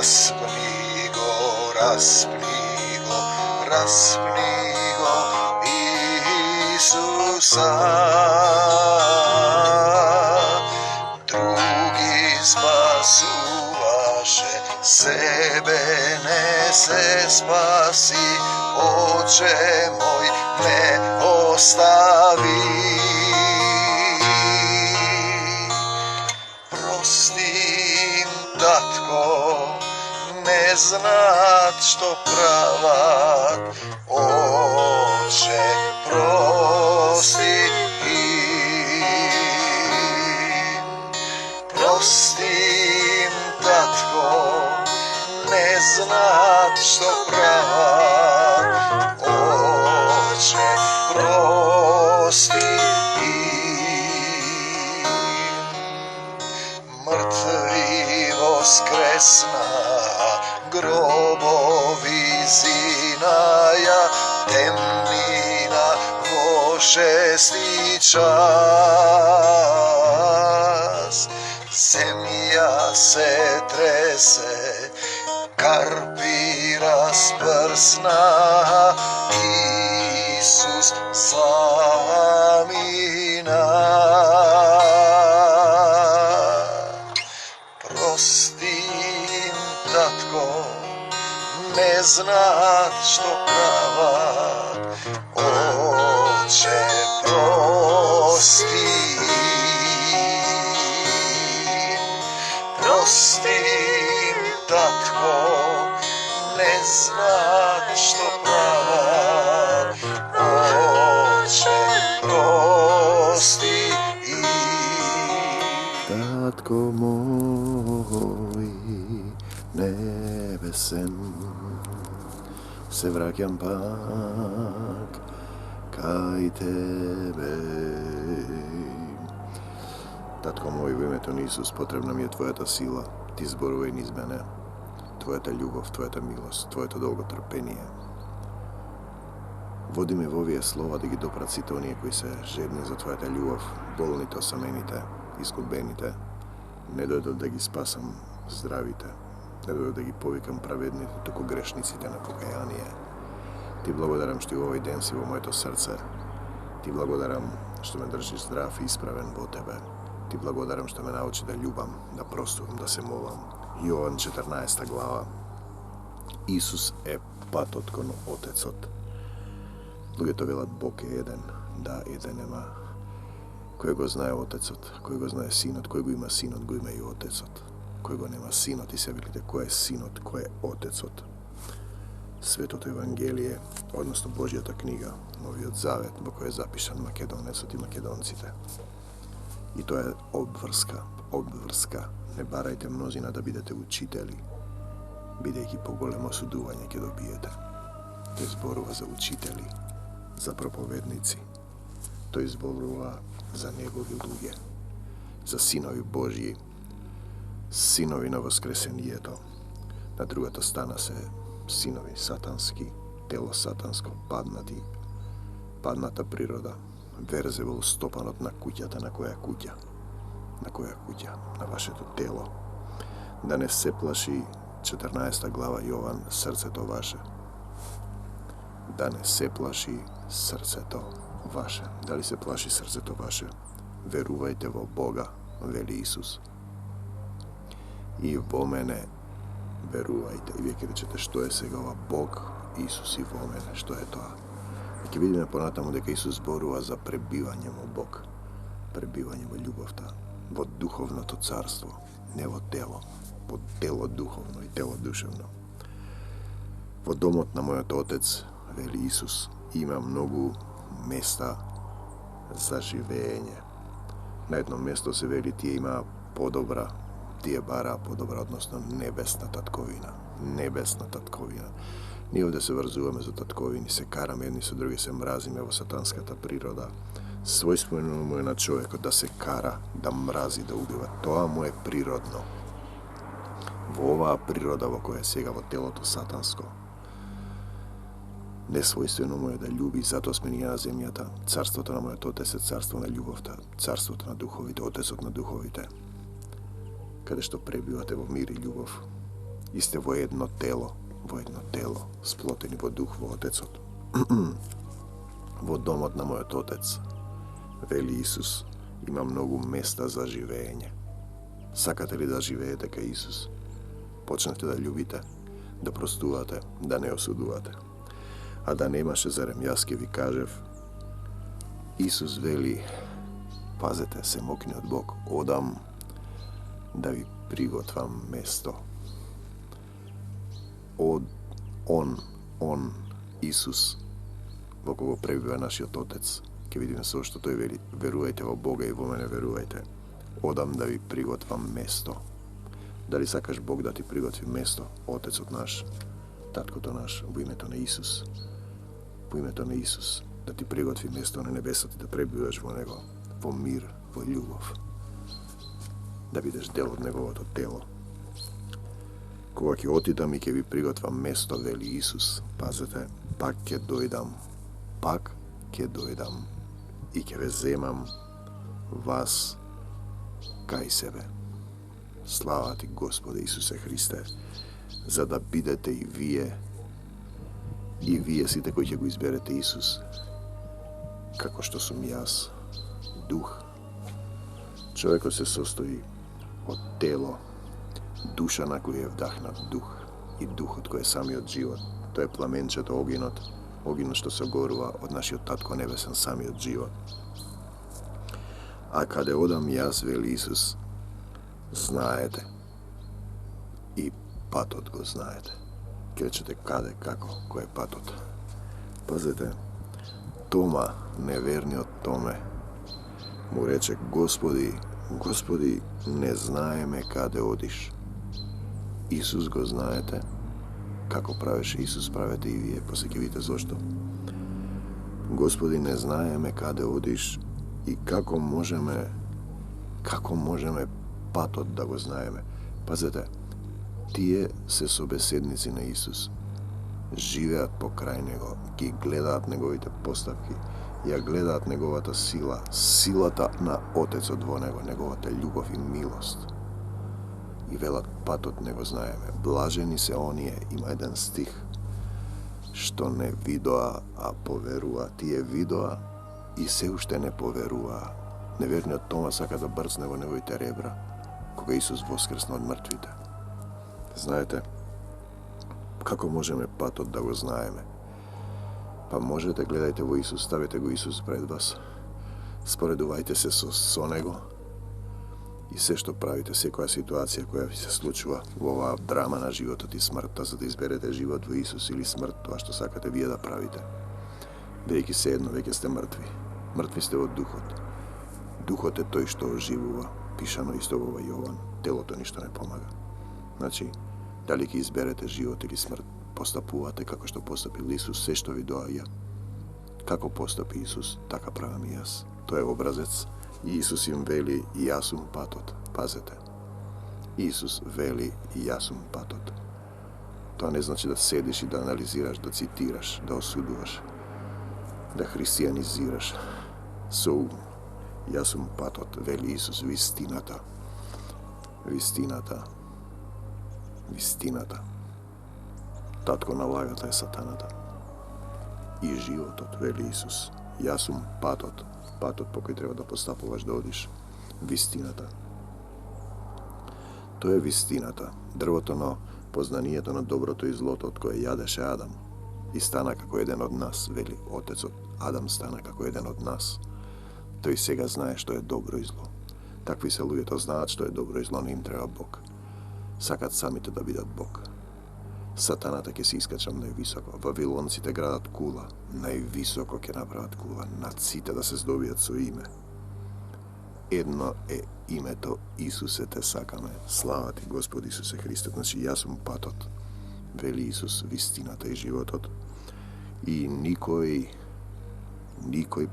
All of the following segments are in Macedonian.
Raspni go Isusa. Drugi spasuvaše, sebe ne se spasi, Oče moj ne ostavi. Prostim, tatko, ne znat što pravat, Oče prosti im. Prostim, tatko, ne znat što pravat, Oče prosti im. Mrtvi voskresna, grobovi zinaja, temnina vo šesti čas. Zemlja se trese, karpi rasprsna, Isus zamina. Prostim, tatko, ne znat što pravat, Oče prosti. Prostim, tatko, ne znat što pravat, Oče prosti im. Tatko moj nebesen, se vraćam pak kaj tebe. Tatko moj, u ime to Isus, potrebna mi je tvoja ta sila, ti zboruj niz mene, tvoja ta ljubav, tvoja ta milost, tvoje to dolgo trpenije. Vodi me v ovije slova, da gi dopracite onije koji se žedne za tvoja ta ljubav, bolni to samenite, izgubenite, ne dojdo da gi spasam, zdravite, ne dojdo da gi povikam pravednite, toko grešnicite na pokajanije. Ti blagodaram što u ovaj den si vo moje to srce, ti blagodaram što me držiš zdrav i ispraven vo tebe, ti blagodaram što me nauči da ljubam, da prostujem, da se molam. Jovan 14. glava. Isus je patot kon otecot. Druge to velat Bog je jedan, da jedan nema. Kojego znaje otecot, kojego znaje sinot, kojego ima sinot, go ima i otecot. Kojego nema sinot, i se vidite ko je sinot, ko je otecot. Svetoto evangelije, odnosno Božjata knjiga, Novi od Zavet, bo koje je zapišan Makedonecot i Makedoncite. I to je obvrska. Ne barajte mnozina da budete učitelji. Bidejki po golemo suduvanje kje dobijete. To je zborova za učitelji, za propovednici. To je zborova za njegovi luge, za sinovi Božji, sinovi novoskreseni je to. Na druga to stana se sinovi satanski, telo satansko, padnata priroda, verzevol stopanot na kućata, na koja kuća, na vaše to telo. Da ne se plaši 14. glava Jovan, srce to vaše. Da ne se plaši srce to vaše. Da li se plaši srce to vaše? Verujte vo Boga, veli Isus. I vo mene verujte. I vijek ćete što je segava Bog, Isus i vo mene. Što je to? Ki vidime ponatamo deka Isus zborува za prebivanjem u Bog. Prebivanjem u ljubavta. Vo duhovno to carstvo. Ne vo telo. Vo telo duhovno i telo duševno. Vo domot na mojot otec, veli Isus, ima mnogo mesta za živenje. Na jednom mjestu se veli ti ima podobra, ti je bara podobra, odnosno nebesna tatkovina. Nebesna tatkovina. Nije ovdje se vrzujeme za tatkovini, se karame jedni sa drugi, se mrazime, evo satanska ta priroda. Svojstveno mu je na čovjeku da se kara, da mrazi, da ubiva. To mu je prirodno. Ova priroda vo koja je sjegavo telo to satansko. Nesvojstveno mu je da ljubi, zato sme nije na zemljata. Carstvo to na moje to se carstvo na ljubavta, carstvo to na duhovite, otecot na duhovite. Kada što prebivate vo mir i ljubav, Iste vo jedno telo, sploteni vo duh vo Otecot. Vo domot na mojot Otec, veli Isus, ima mnogo mesta za živenje. Sakate li da živejete ka Isus? Počnete da ljubite, da простувате, да не осудувате. А да немаше зарем јас ке ви кажев, Исус вели, пазете се мокни од Бог, одам да ви приготвам место. Он, Исус, во кого пребива нашиот Отец, ке видиме со што тој вели, верувајте во Бога и во мене верувајте, одам да ви приготвам место. Дали сакаш Бог да ти приготви место, Отецот наш, Таткото наш, во името на Исус, во името на Исус, да ти приготви место на небесот и да пребиваш во него, во мир, во љубов, да бидеш дел од неговото тело. Кога ќе отидам и ќе ви приготвам место, вели Исус, пазете, пак ќе дојдам и ќе ве земам вас кај себе. Слава ти, Господе Исусе Христе, за да бидете и вие сите кои ќе го изберете Исус, како што сум јас, дух. Човекот се состои од тело, душа на која е вдахнат дух и духот кој е самиот живот. Тоа е пламенчето, огинот што се горува од нашиот Татко Небесен, самиот живот. А каде одам јас, вели Исус, знаете и патот го знаете. Ке речете каде, како, кој е патот. Пазете, Тома, неверниот Томе, му рече, Господи, не знаеме каде одиш. Исус го знаете, како правеше Исус, правете и вие, после ќе видите зошто. Господи, не знаеме каде одиш и како можеме патот да го знаеме. Пазете, тие се собеседници на Исус. Живеат покрај него, ги гледаат неговите постапки, ја гледаат неговата сила, силата на Отецот во него, неговата љубов и милост. И велат, патот не го знаеме. Блажени се оние, има еден стих, што не видоа, а поверува. Тие видоа и се уште не поверуваа. Неверниот Тома сака да брцне во неговите ребра, кога Исус воскресна од мртвите. Знаете, како можеме патот да го знаеме? Па можете, гледајте во Исус, ставете го Исус пред вас, споредувајте се со него и се што правите, секоја ситуација која ви се случува во оваа драма на животот и смртта, за да изберете живот во Исус или смрт, тоа што сакате вие да правите. Бидејќи се едно, веќе сте мртви. Мртви сте во духот. Духот е тој што оживува, пишано исто во Јован. Телото ништо не помага. Значи, дали ќе изберете живот или смрт, постапувате како што постапил Исус, се што ви доаѓа. Како постапи Исус, така правам и јас. Тој е образец. И Исус им вели, и јас сум патот. Пазете. Исус вели, и јас сум патот. Тоа не значи да седиш и да анализираш, да цитираш, да осудуваш, да христијанизираш. Со ум. Јас сум патот, вели Исус, вистината. Вистината. Вистината. Татко на лагата е сатаната. И животот, вели Исус. Јас сум патот. Патот по кој треба да постапуваш да одиш. Вистината. Тоа е вистината. Дрвото на познанието на доброто и злото од кое јадеше Адам. И стана како еден од нас, вели Отецот. Адам стана како еден од нас. Тој сега знае што е добро и зло. Такви се луѓето, знаат што е добро и зло, не им треба Бог. Сакат самите да бидат Бог. Сатаната ќе се искача највисоко. Вавилонците градат кула. Највисоко ќе направат кула. Над сите да се здобијат со име. Едно е името Исусе те сакаме. Слава ти, Господи Исусе Христе. Значи, јас сум патот. Вели Исус, вистината и животот. И никој,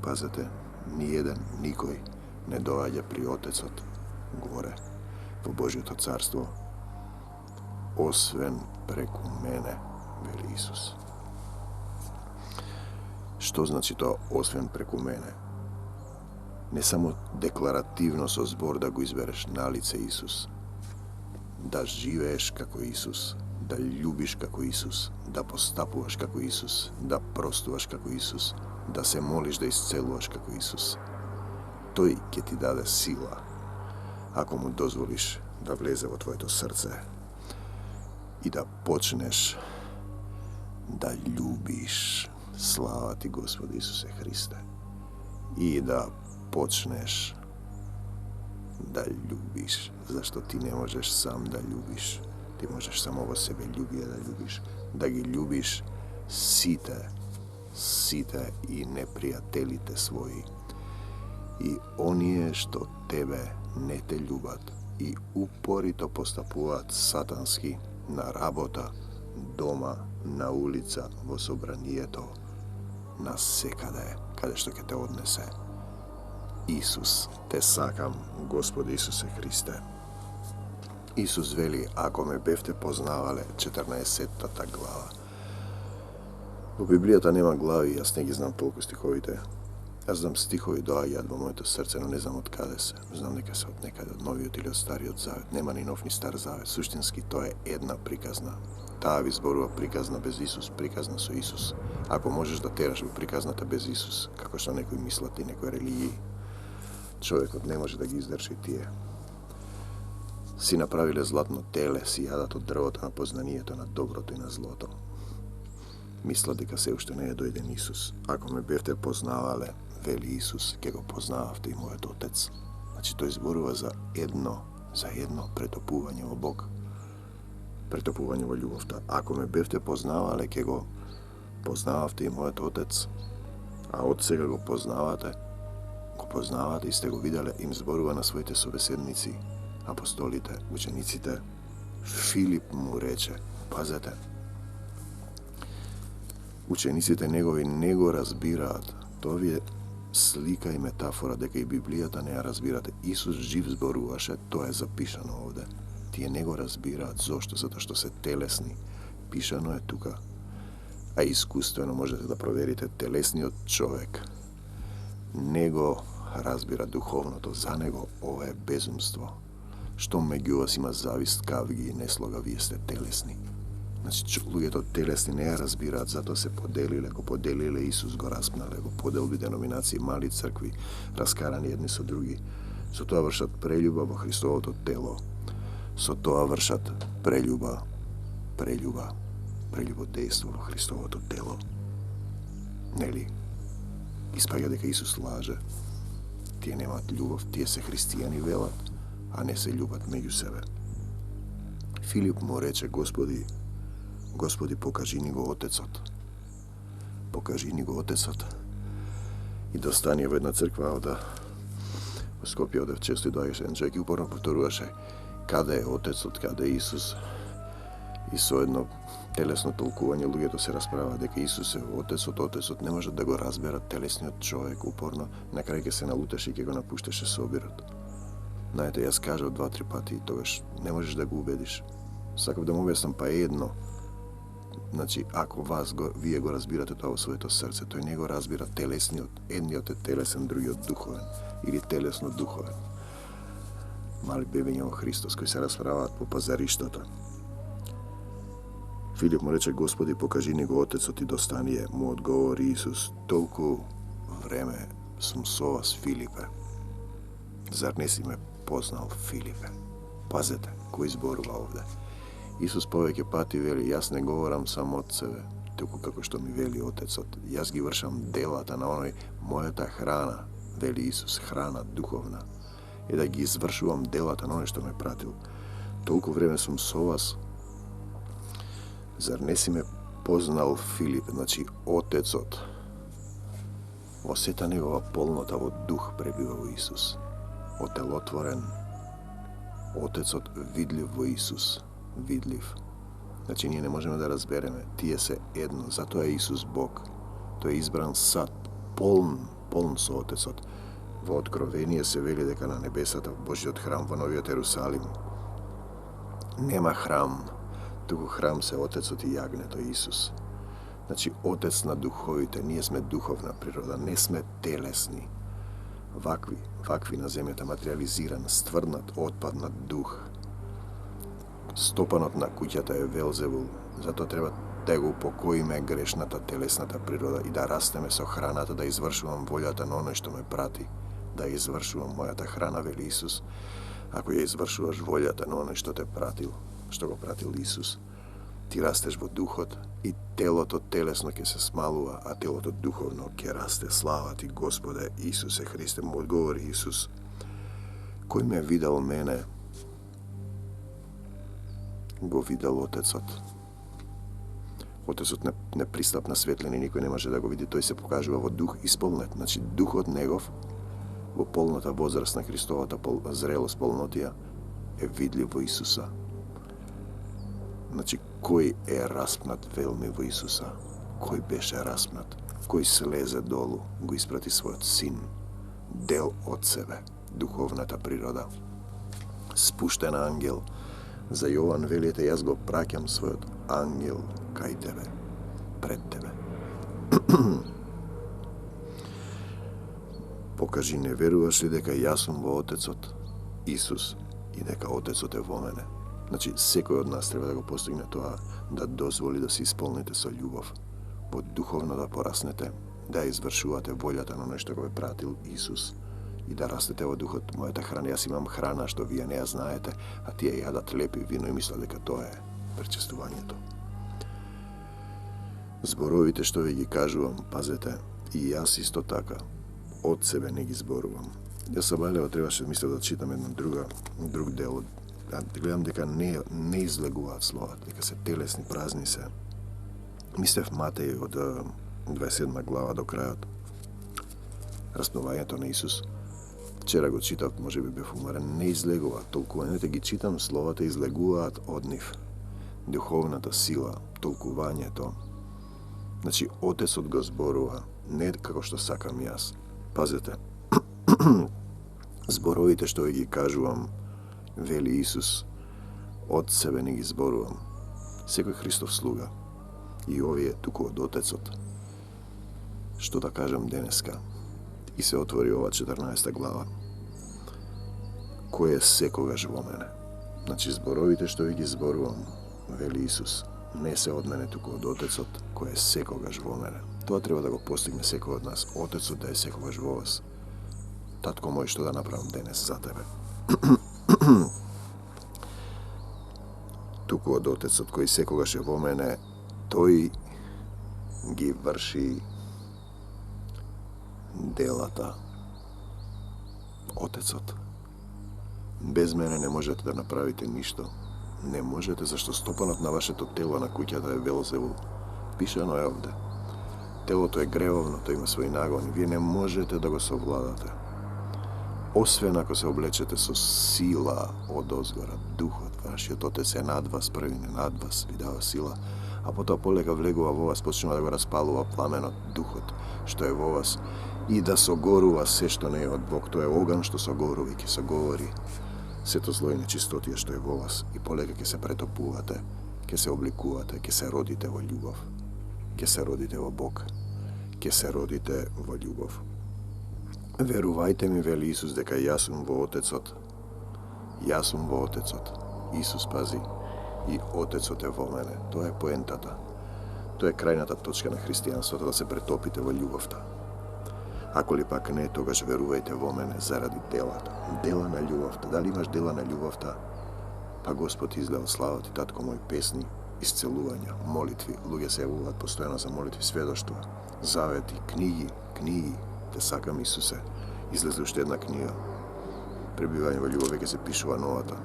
пазете, никој не доаѓа при Отецот горе во Божјото царство, освен преку мене, вели Исус. Што значи тоа освен преку мене? Не само декларативно со збор да го избереш на лице Исус, da живееш како Исус, да љубиш како Исус, да постапуваш како Исус, да простуваш како Исус, да се молиш да исцелуваш како Исус. Тој ќе ти даде сила, ако му дозволиш да влезе во твоето срце и да почнеш да љубиш. Слава ти, Господи Исусе Христе. И да почнеш да љубиш, зашто ти не можеш сам да љубиш. Ти можеш само во себе љубие да љубиш. Да ги љубиш сите и непријателите своји. И оние што тебе не те љубат и упорито постапуваат сатански на работа, дома, на улица, во собранието, на секаде, каде што ќе те однесе. Исус, те сакам, Господи Исусе Христе. Исус вели, ако ме бевте познавале, 14-та глава. Во Библијата нема глави, јас не ги знам толку стиховите. Јас знам стихови доаѓаат во моето срце, но не знам од каде се. Знам дека се од некаде, од Новиот или од Стариот Завет. Нема ни Нов ни Стар Завет. Суштински тоа е една приказна. Таа ви зборува приказна без Исус, приказна со Исус. Ако можеш да тераш во приказната без Исус, како што некои мислат и некои религии, човекот не може да ги издржи тие. Си направиле златно теле, си јадат од дрвото на познанието на доброто и на злото. Мислат дека се уште не е дојден Исус. Ако ме бевте познавале, вели Исус, ќе го познававте и мојот Отец. Значи тој зборува за едно претопување во Бог. Претопување во љубовта. Ако ме бевте познавале, ќе го познававте и мојот Отец. А од сега го познавате и сте го виделе, им зборува на своите собеседници, апостолите, учениците. Филип му рече, пазете, учениците негови не го разбираат. Тоа ви е слика и метафора дека и Библијата не ја разбирате. Исус жив зборуваше, тоа е запишано овде. Тие не го разбираат. Зошто? Затоа што се телесни. Пишано е тука. А искуствено можете да проверите. Телесниот човек не го разбира духовното. За него ова е безумство. Што меѓу вас има завист, кавги и неслога, вие сте телесни. Значи, луѓето телесни не ја разбираат, затоа се поделиле, го поделиле, Исус го распнале, го поделби деноминации, мали цркви, раскарани едни со други. Со тоа вршат прелюба во Христовото тело. Со тоа вршат прелюбодејство во Христовото тело. Нели? Испаѓа дека Исус лаже. Тие немаат љубов, тие се христијани велат, а не се љубат меѓу себе. Филип му рече, Господи, покажи ни го Отецот. Покажи ни го Отецот. И достание во една црква овде во Скопје, овде често и доаѓаше еден човек и упорно повторуваше каде е Отецот, каде е Исус. И со едно телесно толкување луѓето се расправа дека Исус е Отецот не можат да го разберат телесниот човек упорно, на крај ќе се налутеше и ќе го напуштеше собирот. Знаете, јас кажав 2-3 пати и тогаш не можеш да го убедиш. Сакав да му објаснам, па едно. Значи, ако вие го разбирате тоа во своето срце, тој не го разбира телесниот. Едниот е телесен, другиот духовен. Или телесно духовен. Мали бебења во Христос кои се расправаат по пазариштата. Филип му рече, Господи, покажи ни го Отецот и достание. Му одговори Исус, толку време сум со вас, Филипе. Зар не си ме познал, Филипе? Пазете, кој зборува овде. Исус повеќе пати вели, јас не говорам само од себе, туку како што ми вели Отецот. Јас ги вршам делата на оној, мојата храна, вели Исус, храна духовна, е да ги извршувам делата на оној што ме пратил. Толку време сум со вас. Зар не си ме познал, Филип? Значи, Отецот, во сета негова полнота во дух пребива во Исус. Отелотворен. Отецот видлив во Исус. Видлив. Значи, ние не можеме да разбереме. Тие се едно. Затоа е Исус Бог. Тој е избран сад, полн со Отецот. Во Откровение се вели дека на небесата, во Божиот храм, во Новиот Ерусалим, нема храм, туку храм се Отецот и јагнето Исус. Значи, Отец на духовите. Ние сме духовна природа, не сме телесни. Вакви на земјата, материализиран, стврднат, отпаднат дух. Стопанот на куќата е Велзевул, затоа треба да го упокоиме грешната телесната природа и да растеме со храната, да извршувам волјата на оној што ме прати, да извршувам мојата храна, вели Исус. Ако ја извршуваш волјата на оној што те пратил, што го пратил Исус, ти растеш во духот и телото телесно ќе се смалува, а телото духовно ќе расте. Слава ти, Господе Исусе Христе. Му одговори Исус: кој ме видел мене, го видел Отецот. Отецот не пристапна светлина и никој не може да го види. Тој се покажува во дух исполнет. Значи, духот негов во полната возраст на Христовата зрелост, полнотија, е видлив во Исуса. Значи, кој е распнат велми во Исуса? Кој беше распнат? Кој слезе долу, го испрати својот син, дел од себе, духовната природа. Спуштен ангел. За Јован велите: јас го праќам својот ангел кај тебе, пред тебе. Покажи, не веруваш ли дека јас сум во Отецот, Исус, и дека Отецот е во мене? Значи, секој од нас треба да го постигне тоа, да дозволи да се исполните со љубов, во духовно да пораснете, да извршувате волјата на оној што го е пратил Исус и да растете во духот. Мојата храна, јас имам храна што вие не ја знаете, а тие јадат лепи вино и мислат дека тоа е пречестувањето. Зборовите што ви ги кажувам, пазете, и јас исто така, од себе не ги зборувам. Јас сабалево требаше, мисля, да читам друг дел. Гледам дека не излегуваат словата, дека се телесни, празни се. Мислев Матеј од 27 глава до крајот. Распнувањето на Исус. Вчера го читав, може би бев уморен. Не излегуваат толкувањето, ги читам словата, излегуваат од нив. Духовната сила, толкувањето. Значи, Отецот го зборува, не како што сакам јас. Пазете, зборовите што ви ги кажувам, вели Исус, од себе не ги зборувам. Секој Христов слуга, и овие туку од Отецот. Што да кажам денеска? И се отвори ова 14 глава. Кој е секогаш во мене? Значи, зборовите што ви ги зборувам, вели Исус, не се од мене, туку од Отецот, кој е секогаш во мене. Тоа треба да го постигне секој од нас. Отецот да е секогаш во вас. Татко мој, што да направам денес за тебе? Туку од Отецот кој секогаш е во мене, тој ги врши делата. Отецот. Без мене не можете да направите ништо. Не можете, зашто стопанот на вашето тело на куќата е Велзевул. Пишано е овде. Телото е гревовно, тој има своји нагони. Вие не можете да го совладате. Освен ако се облечете со сила од озгора, духот, вашиот Отец е над вас, први не над вас, ви дава сила, а потоа полека влегува во вас, почнува да го распалува пламенот, духот, што е во вас, и да согорува се што не е од Бог. Тоа е оган што согорува и ќе согори сето зло и нечистотија што е во вас, и полека ќе се претопувате, ќе се обликувате, ќе се родите во љубов, ќе се родите во Бог, ќе се родите во љубов. Верувајте ми, вели Исус, дека јас сум во Отецот. Јас сум во Отецот. Исус, пази, и Отецот е во мене. Тоа е поентата. Тоа е крајната точка на христијанството, да се претопите во љубовта. Ако ли пак не, тогаш верувајте во мене заради делата. Дела на љубовта. Дали имаш дела на љубовта? Па Господ излева, слава ти, татко мој, песни, исцелувања, молитви. Луѓе се јавуваат постојано за молитви, сведоштва, завети, книги. Те сакам, Исусе. Излезе уште една книга. Пребивање во љубов, веќе се пишува новата.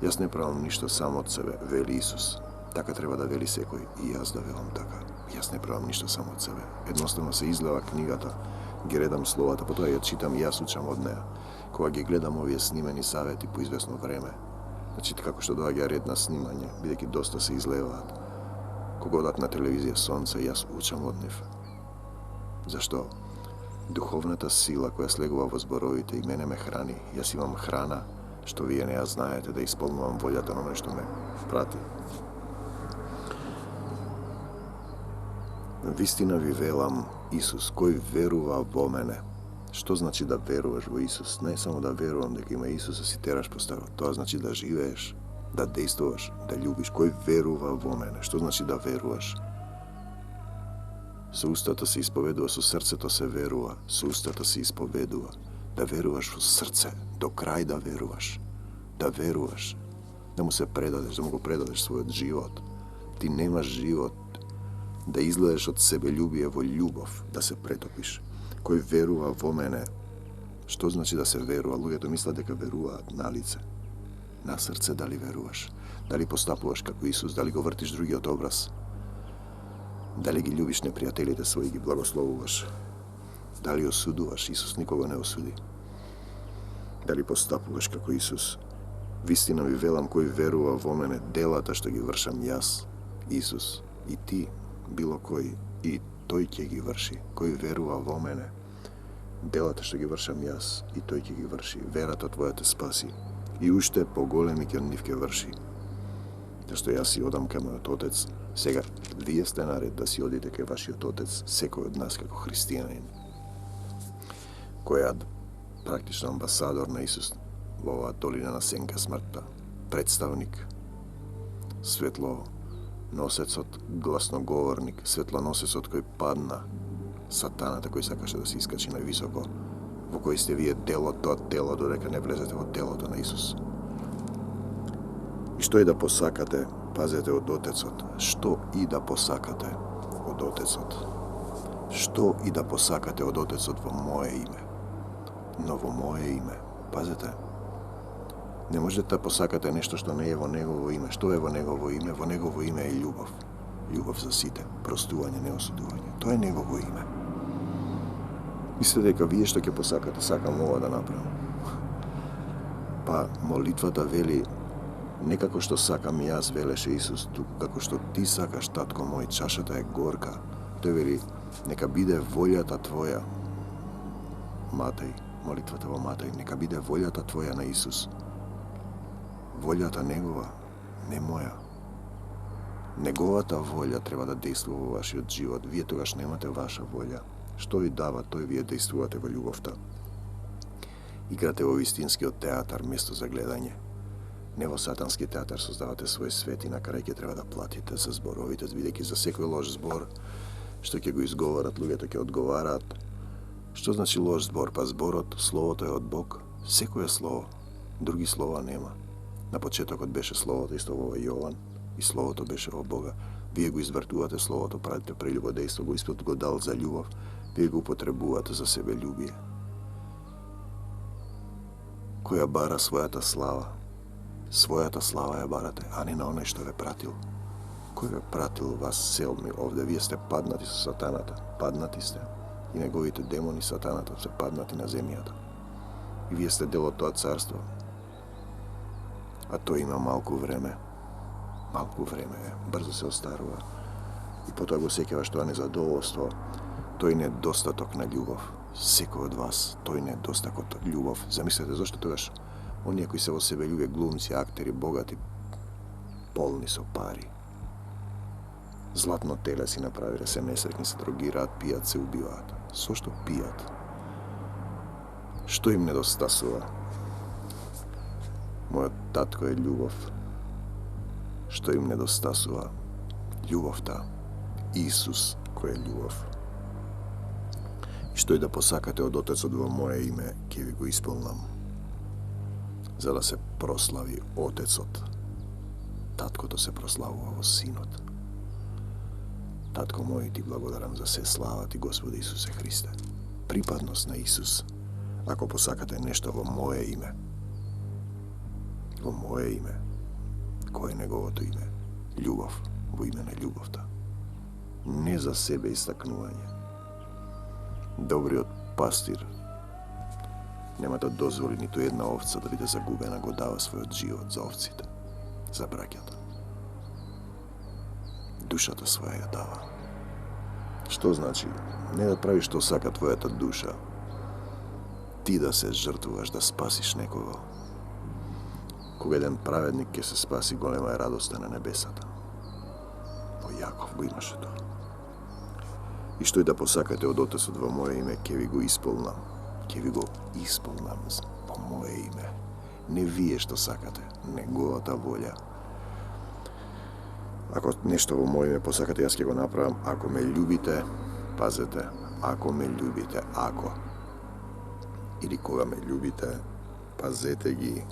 Јас не правам ништо само од себе, вели Исус. Така треба да вели секој, и јас да велам така. Јас не правам ништо само од себе. Едноставно се излева книгата, ги редам словата, потоа ја читам и јас учам од неа. Кога ги гледам овие снимени завети по известно време, значи како што доаѓа ред на снимање, бидејќи доста се излеваат. Кога одат на телевизија сонце, јас учам од нив. Зашто? Духовната сила која слегува во зборовите и мене ме храни. Јас имам храна што вие не ја знаете, да исполнувам волјата на оној што ме прати. Вистина ви велам, Исус, кој верува во мене. Што значи да веруваш во Исус? Не само да верувам дека има Исус, а си тераш по старо. Тоа значи да живееш да действуваш, да љубиш, кој верува во мене. Што значи да веруваш? Со устата се исповедува, со срцето се верува, со устата се исповедува. Да веруваш во срце, до крај да веруваш. Да веруваш, да му се предадеш, да му го предадеш својот живот. Ти немаш живот да изгледаш од себелюбие во љубов, да се претопиш. Кој верува во мене, што значи да се верува? Луѓето мислат дека веруваат на лице. На срце дали веруваш? Дали постапуваш како Исус? Дали го вртиш другиот образ? Дали ги љубиш непријателите своји, ги благословуваш? Дали осудуваш? Исус никого не осуди. Дали постапуваш како Исус? Вистина ви велам, кој верува во мене, делата што ги вршам јас, Исус, и ти, било кој, и тој ќе ги врши. Кој верува во мене, делата што ги вршам јас, и тој ќе ги врши. Верата твоја те спаси. И уште поголеми ќе од нив ќе врши. Зашто јас си одам кај мојот Отец. Сега, вие сте наред да си одите кај вашиот Отец, секој од нас како христијанин, кој е практично амбасадор на Исус во оваа долина на сенка смртта, представник, светлоносецот, гласноговорник, светлоносецот кој падна, сатаната кој сакаше да се искачи највисоко, во кој сте вие дел од тоа тело, додека не влезете во телото на Исус. И што и да посакате, пазете од Отецот. Што и да посакате од Отецот. Што и да посакате од Отецот во мое име. Но во мое име, пазете, не можете да посакате нешто што не е во Негово име. Што е во Негово име? Во Негово име е љубов. Љубов за сите, простување, неосудување. Тоа е Негово име. Мислите дека вие што ќе посакате, сакам ова да направам. Па молитвата вели, не како што сакам јас, велеше Исус, туку како што ти сакаш, татко мој, чашата е горка. Тој вели, нека биде волјата твоја. Матеј, молитвата во Матеј, нека биде волјата твоја на Исус. Волјата Негова, не моја. Неговата волја треба да действува во вашиот живот. Вие тогаш немате ваша волја. Што ви дава, тој вие действувате во љубовта. Играте во вистинскиот театар место за гледање. Не во сатански театар создавате свој свет и на крај ќе треба да платите за зборовите, бидејќи за секој лош збор што ќе го изговорат, луѓето ќе одговараат. Што значи лош збор? Па зборот, словото е од Бог. Секое слово, други слова нема. На почетокот беше словото, исто во Јован, и словото беше во Бога. Вие го извртувате словото, правите прелюбодејство, го Испод го дал за љубов. Вие го употребувате за себелюбие. Која бара својата слава ја барате, а не на оној што ве пратил. Кој ве пратил вас селми овде? Вие сте паднати со сатаната. Паднати сте. И неговите демони, сатаната, се паднати на земјата. И вие сте дел од тоа царство. А тој има малку време. Малку време е. Брзо се остарува. И потоа го сеќаваш тоа незадоволство, тој недостаток на љубов. Секој од вас, тој недостаток од љубов. Замислете зошто тогаш оние кои се во себе љубе, глумци, актери, богати, полни со пари. Златно теле си направиле, се несреќни, се дрогираат, пијат, се убиваат. Со што пијат? Што им недостасува? Мојот татко е љубов. Што им недостасува? Љубовта. Исус кој е љубов. И што и да посакате од Отецот во мое име, ќе ви го исполнам. За да се прослави Отецот. Таткото се прославува во Синот. Татко мој, ти благодарам за се, слава ти, Господи Исусе Христе. Припадност на Исус. Ако посакате нешто во мое име, во мое име, кој е неговото име? Љубов, во име на љубовта. Не за себе истакнување. Добриот пастир нема да дозволи ниту една овца да биде загубена, го дава својот живот за овците, за браќата. Душата своја ја дава. Што значи? Не да правиш што сака твојата душа. Ти да се жртвуваш, да спасиш некого. Кога еден праведник ќе се спаси, голема е радоста на небесата. Во Јаков го имаше тоа. И што и да посакате од Отецот во мое име, ќе ви го исполнам. Ќе ви го исполнам во мое име. Не вие што сакате, неговата волја. Ако нешто во моје име посакате, јас ќе го направам. Ако ме љубите, пазете, ако ме љубите, ако. Или кога ме љубите, пазете ги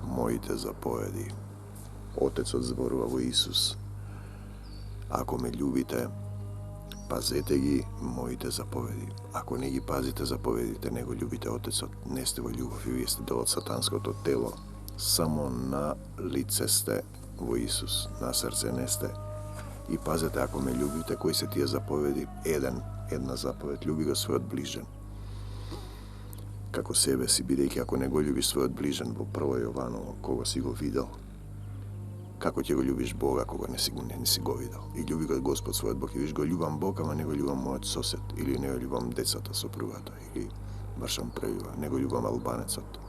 моите заповеди. Отецот зборува во Исус. Ако ме љубите, пазете ги моите заповеди. Ако не ги пазите заповедите, не го љубите Отецот, не сте во љубов и вие сте дел од сатанското тело. Само на лице сте во Исус, на срце не сте. И пазете, ако ме љубите, кои се тие заповеди? Една заповед, љуби го својот ближен како себе си, бидејќи ако не го љубиш својот ближен во 1 Јованово, кого си го видел, како ќе го љубиш Бога кога не си го видел? И љуби го Господ својот Бог и виш го љубам Бог, ама не го љубам мојот сосед, или не го љубам децата, сопругата, или мршам прејува, не го љубам албанецот,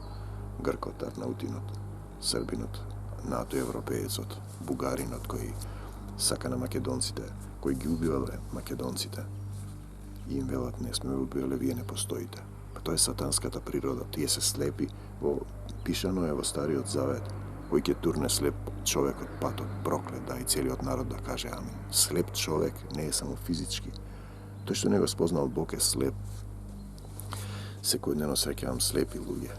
гркот, арнаутинот, србинот, европеецот, бугаринот кој сака на македонците, кој ги убивале македонците. И им велат, не сме убивале, вие не постоите. Тоа е сатанската природа. Тие се слепи. Пишано е во Стариот Завет. Кој ќе турне слеп човек од патот, проклет, да и целиот народ да каже амин. Слеп човек не е само физички. Тој што не го спознал Бог е слеп. Секојдневно среќавам слепи луѓе.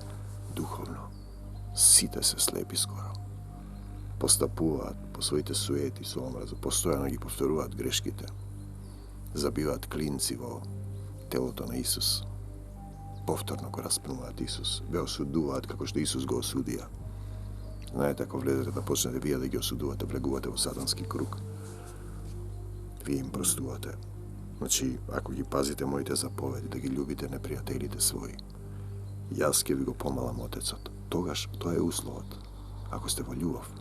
Духовно. Сите се слепи скоро. Постапуваат по своите суети со омраза. Постојано ги повторуваат грешките. Забиваат клинци во телото на Исус. Повторно го распнуваат Исус. Ве осудуваат како што Исус го осудија. Знаете, ако влезете да почнете вие да ги осудувате, влегувате во сатански круг. Вие им простувате. Значи, ако ги пазите моите заповеди, да ги љубите непријателите своји, јас ќе ви го помалам Отецот. Тогаш, тоа е условот. Ако сте во љубов.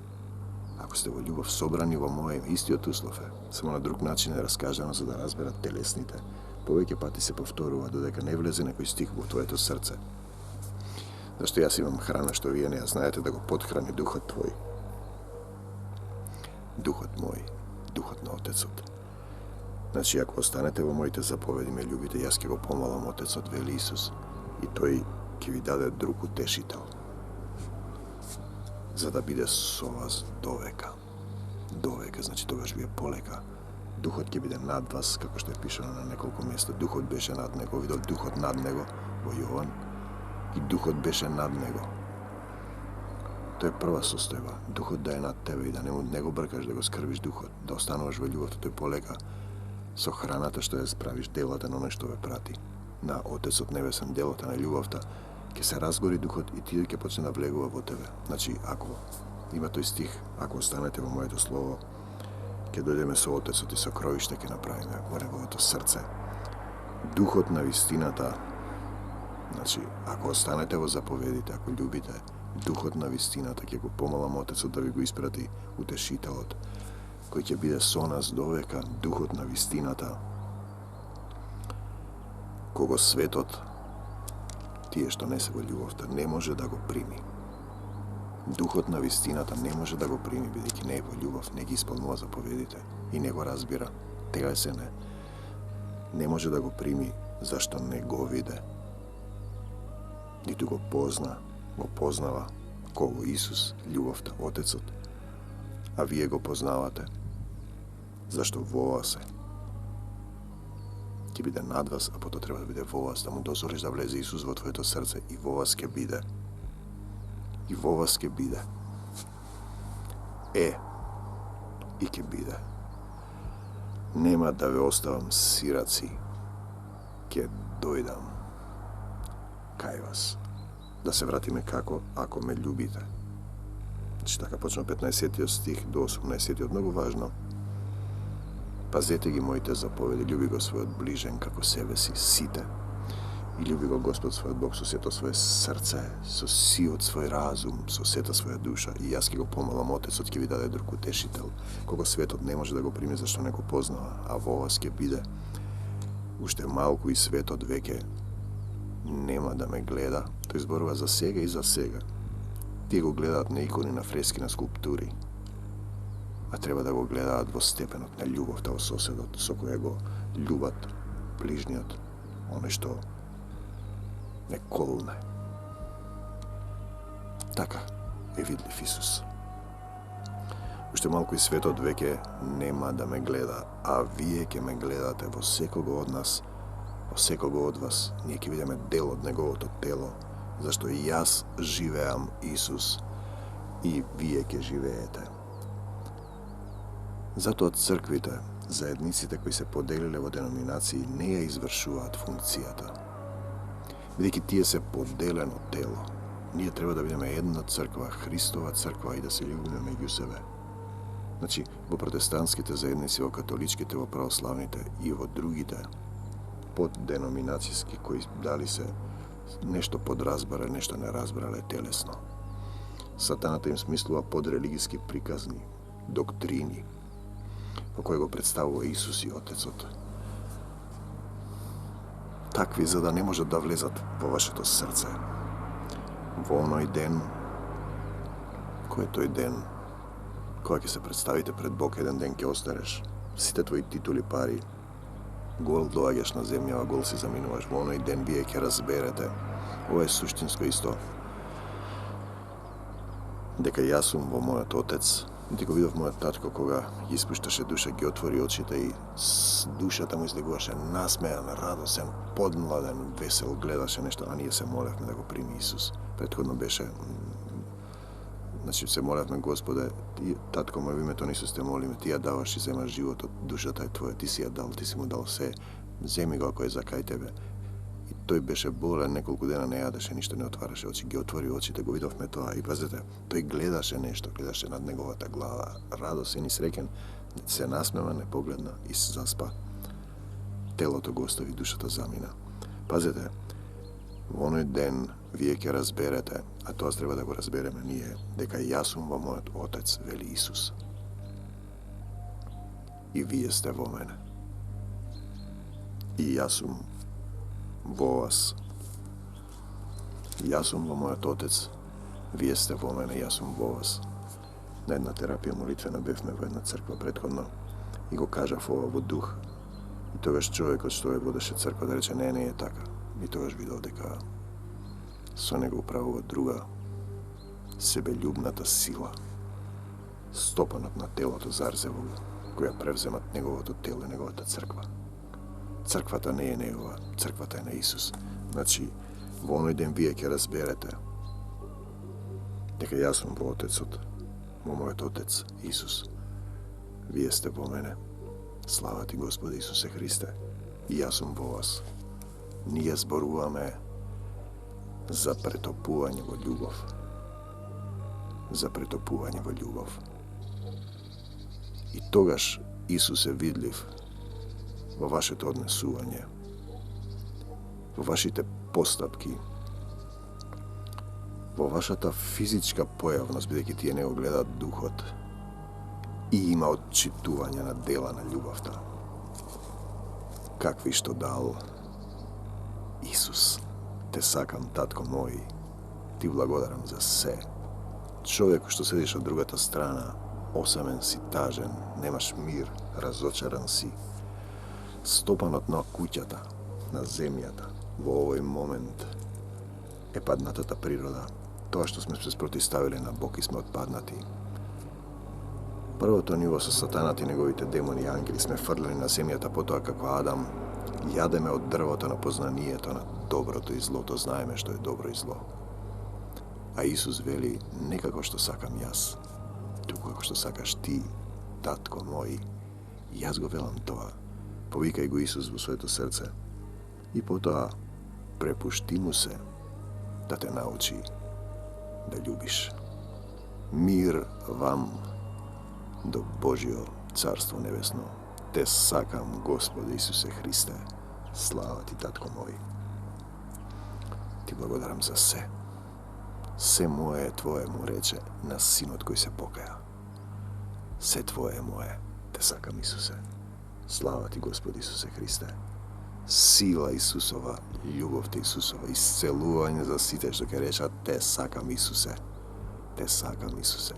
Ако сте во љубов, собрани во моје име, истиот услов е. Само на друг начин е раскажано за да разберат телесните. Повеќе пати се повторува додека не влезе некој стих во твоето срце. Зашто јас имам храна што вие не ја знаете, да го потхрани духот твој. Духот мој, духот на Отецот. Значи, ако останете во моите заповеди, ме љубите, јас ќе го помалам Отецот, вели Исус, и тој ќе ви даде друг утешител, за да биде со вас довека. Довека, значи тогаш ви е полека. Духот ќе биде над вас, како што е пишано на неколку места. Духот беше над него, видов Духот над него во Јован, и Духот беше над него. Тоа е прва состојба. Духот да е над тебе и да не го бркаш, да го скрбиш Духот, да остануваш во љубовта, тој полека со храната што ја справиш, делата на оној што ве прати. На Отецот Небесен, делата на љубовта, ќе се разгори Духот и тие ќе почне да влегува во тебе. Значи, ако има тој стих, ако останете во моето слово, ќе дојдеме со Отецот и со кровиште ќе направиме во неговото срце. Духот на вистината, значи, ако останете во заповедите, ако љубите, Духот на вистината ќе го помалам Отецот да ви го испрати утешителот, кој ќе биде со нас довека, Духот на вистината, кого светот, тие што не се во љубовта, не може да го прими. Духот на вистината не може да го прими, бидејќи не е во љубов, не ги исполнува заповедите и не го разбира. Тега се не може да го прими, зашто не го виде. Ниту го познава кого Исус, љубовта, Отецот, а вие го познавате, зашто во вас е. Ќе биде над вас, а потоа треба да биде во вас, да му дозволиш да влезе Исус во твоето срце и во вас ќе биде. И во вас ќе биде. И ќе биде. Нема да ве оставам сираци, ќе дојдам кај вас. Да се вратиме како, ако ме љубите. Значи така почна 15 стих до 18, многу важно. Пазете ги моите заповеди, љуби го својот ближен како себе си, сите. И љуби го Господ својот Бог со сето свое срце, со сиот свој разум, со сета своја душа. И јас ќе го помалам Отецот, ќе ви даде друг утешител, кого светот не може да го прими, зашто не го познава, а во вас ќе биде. Уште малку и светот веќе нема да ме гледа. Тој зборува за сега и за сега. Тие го гледаат на икони, на фрески, на скулптури, а треба да го гледаат во степенот на љубовта во соседот, со која го љубат ближниот, оној што не колне. Така е видлив Исус. Уште малку и светот веќе нема да ме гледа, а вие ќе ме гледате во секого од нас, во секого од вас. Ние ќе видиме дел од неговото тело, зашто и јас живеам Исус и вие ќе живеете. Затоа црквите, заедниците кои се поделиле во деноминации, не ја извршуваат функцијата. Бидејќи тие се поделено тело, ние треба да бидеме една црква, Христова црква, и да се љубиме меѓу себе. Значи, во протестантските заедници, во католичките, во православните и во другите подденоминацијски, кои дали се нешто подразбрале, нешто не разбрале телесно. Сатаната им смислува подрелигиски приказни, доктрини, во кои го представува Исус и Отецот. Такви за да не можат да влезат во вашето срце. Во оној ден, кој е тој ден, кога ќе се представите пред Бог, еден ден ќе остареш, сите твои титули, пари, гол доаѓаш на земја, гол си заминуваш. Во оној ден вие ќе разберете, ова е суштинско исто, дека јас сум во мојот Отец. Ти го видов мојот татко кога ги испушташе душа, ги отвори очите и душата му излегуваше насмеан, радосен, подмладен, весел, гледаше нешто, а ние се молевме да го прими Исус. Претходно беше, значи се молевме: Господе, ти, татко мој, во името на Исус те молиме, ти ја даваш и земаш животот, душата е твоја, ти си ја дал, ти си му дал се, земи го ако е за кај тебе. И тој беше болен, неколку дена не јадеше, ништо не отвараше очи, ги отвори очите, го видовме тоа и пазете, тој гледаше нешто, гледаше над неговата глава, радосен и среќен, се насмева, не погледна и се заспа. Телото го остави, душата замина. Пазете, во оној ден вие ќе разберете, а тоа треба да го разбереме ние, дека јас сум во мојот Отец, вели Исус. И вие сте во мене. И јас сум во вас. Јас сум во мојот Отец, вие сте во мене, јас сум во вас. На една терапија молитвена бевме во една црква претходно и го кажав ова во дух. И тогаш човекот што ја водеше црква да рече: не е така. И тогаш видов дека со него управува друга, себељубната сила. Стопанот на телото Зарзево, која превземат неговото тело и неговата црква. Црквата не е негова, црквата е на Исус. Значи, во оној ден вие ќе разберете дека јас сум во Отецот, во мојот Отец Исус. Вие сте во мене. Слава ти, Господи Исусе Христе. И јас сум во вас. Ние зборуваме за претопување во љубов. За претопување во љубов. И тогаш Исус е видлив во вашето однесување, во вашите постапки, во вашата физичка појавност, бидејќи тие не го гледаат духот, и има отчитување на дела на љубовта. Какви што дал Исус. Те сакам, татко мој, ти благодарам за се. Човек што седиш од другата страна, осамен си, тажен, немаш мир, разочаран си. Стопанот на куќата, на земјата, во овој момент е паднатата природа, тоа што сме се спротиставили на Бог и сме отпаднати. Првото ниво со сатанат и неговите демони и ангели сме фрлени на земјата потоа како Адам јадеме од дрвото на познанието на доброто и злото, знаеме што е добро и зло. А Исус вели: не како што сакам јас, туку како што сакаш ти, татко мој. Јас го велам тоа. Повикај го Исус во своето срце и потоа препушти му се да те научи да љубиш. Мир вам до Божјо Царство Небесно. Те сакам, Господи Исусе Христе. Слава ти, татко мој. Ти благодарам за се. Се мое е твое, му рече на синот кој се покаја. Се твое е мое. Те сакам, Исусе. Слава ти, Господи Исусе Христе. Сила Исусова, љубовта Исусова, исцелување за сите што ќе речат: те сакам, Исусе. Те сакам, Исусе.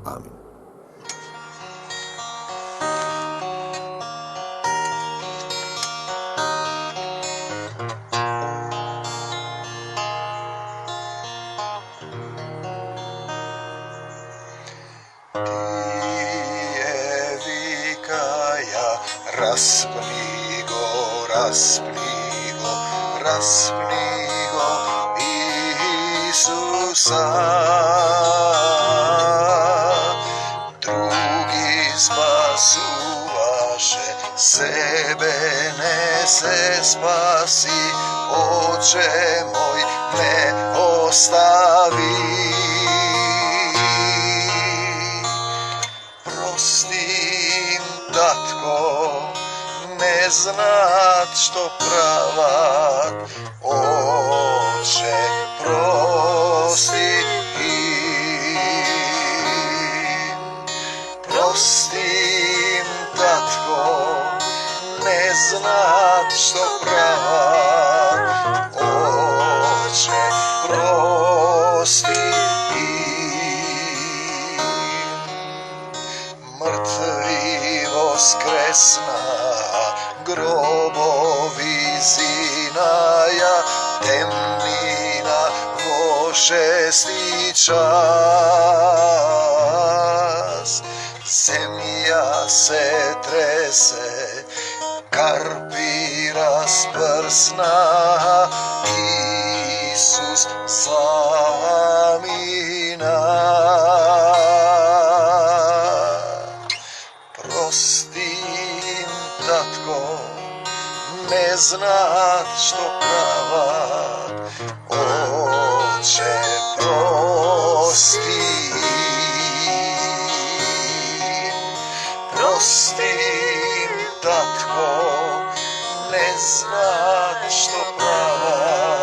Амин. raspni go Isusa. Drugi spasuvaše, sebe ne se spasi, Oče moj ne ostavi. Prostim, tatko, ne znat što pravat, Oče prosti im. Prostim, tatko, ne znat što pravat, Oče prosti im. Mrtvi voskresna, grobovi zinaja, temnina vo 6. čas. Zemlja se trese, karpi rasprsna, Isus zamina. Prostim, tatko, ne znat što pravat, Oče prosti. Prostim, tatko, ne znat što pravat,